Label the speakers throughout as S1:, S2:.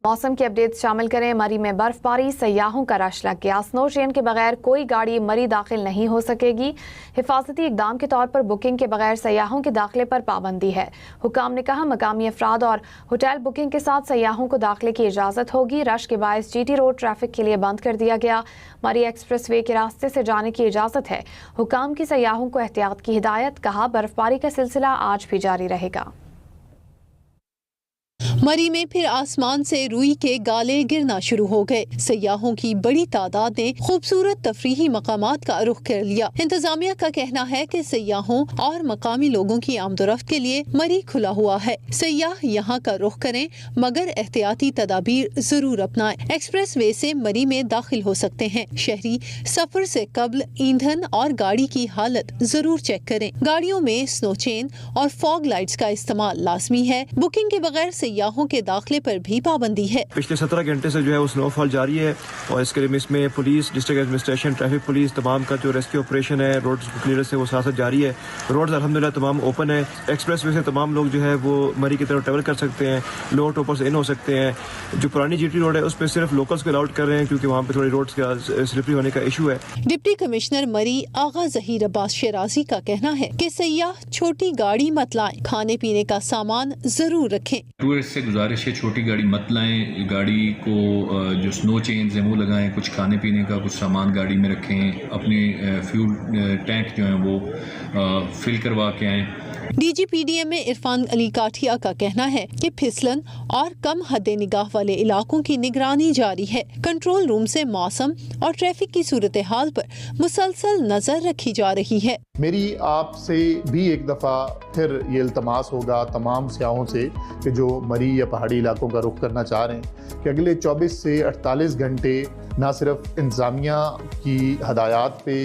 S1: मौसम की अपडेट शामिल करें। मरी में बर्फबारी, सयाहों का रश लग गया। स्नो चेन के बगैर कोई गाड़ी मरी दाखिल नहीं हो सकेगी। हिफाजती इकदाम के तौर पर बुकिंग के बगैर सयाहों के दाखिले पर पाबंदी है। हुकाम ने कहा मकामी अफराद और होटल बुकिंग के साथ सयाहों को दाखिले की इजाज़त होगी। रश के बायस GT रोड ट्रैफिक के लिए बंद कर दिया गया। मरी एक्सप्रेस वे के रास्ते से जाने की इजाज़त है। हुकाम की सयाहों को एहतियात की हिदायत। कहा बर्फबारी का सिलसिला आज भी जारी रहेगा।
S2: मरी में फिर आसमान से रुई के गाले गिरना शुरू हो गए। सयाहों की बड़ी तादाद ने खूबसूरत तफरीही मकामात का रुख कर लिया। इंतजामिया का कहना है कि सयाहों और मकामी लोगों की आमदोरफ्त के लिए मरी खुला हुआ है। सयाह यहाँ का रुख करें मगर एहतियाती तदाबीर जरूर अपनाएं। एक्सप्रेस वे से मरी में दाखिल हो सकते हैं। शहरी सफर से कबल ईंधन और गाड़ी की हालत जरूर चेक करें। गाड़ियों में स्नो चेन और फॉग लाइट्स का इस्तेमाल लाजमी है। बुकिंग के बगैर सयाहों के दाखिले पर भी पाबंदी है।
S3: पिछले 17 घंटे से जो है वो स्नोफॉल जारी है और इसके लिए इसमें police, district administration, traffic police तमाम का जो रेस्क्यू ऑपरेशन है, रोड क्लियरेंस है वो साथ जारी है। रोड अल्हम्दुलिल्लाह तमाम ओपन है। एक्सप्रेस वे से तमाम लोग जो है वो मरी की तरफ ट्रेवल कर सकते हैं। लो टॉपर से इन हो सकते हैं। जो पुरानी GT रोड है उस पर सिर्फ लोकल्स को अलाउड कर रहे हैं क्योंकि वहाँ पे थोड़ी रोड का स्लिपरी होने का इशू है।
S2: डिप्टी कमिश्नर मरी आगा जहीर अब्बास शराजी का कहना है कि सयाह छोटी गाड़ी मत लाएं, खाने पीने का सामान जरूर रखें।
S4: टूरिस्ट से गुजारिश है छोटी गाड़ी मत लाएं। गाड़ी को जो स्नो चेन्स हैं वो लगाएं। कुछ खाने पीने का कुछ सामान गाड़ी में रखें। अपने फ्यूल टैंक जो हैं वो फिल करवा के आएं।
S2: DGPDM में इरफान अली काठिया का कहना है कि फिसलन और कम हद निगाह वाले इलाकों की निगरानी जारी है। कंट्रोल रूम से मौसम और ट्रैफिक की सूरत हाल पर मुसलसल नजर रखी जा रही है।
S5: मेरी आपसे भी एक दफ़ा फिर ये इल्तमास होगा तमाम सयाहों से कि जो मरी या पहाड़ी इलाकों का रुख करना चाह रहे हैं कि अगले 24 से 48 घंटे ना सिर्फ इंतज़ामिया की हदायत पे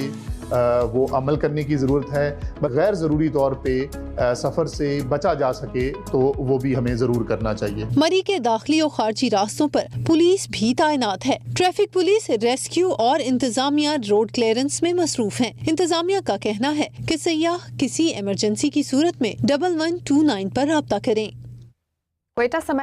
S5: वो अमल करने की ज़रूरत है, गैर ज़रूरी तौर पे सफ़र से बचा जा सके तो वो भी हमें ज़रूर करना चाहिए।
S2: मरी के दाखिली और खारजी रास्तों पर पुलिस भी तैनात है। ट्रैफिक पुलिस, रेस्क्यू और इंतजामिया रोड क्लियरेंस में मसरूफ है। इंतजामिया का कहना है कि सयाह किसी इमरजेंसी की सूरत में 1129 पर राब्ता करें।
S1: क्वेटा समय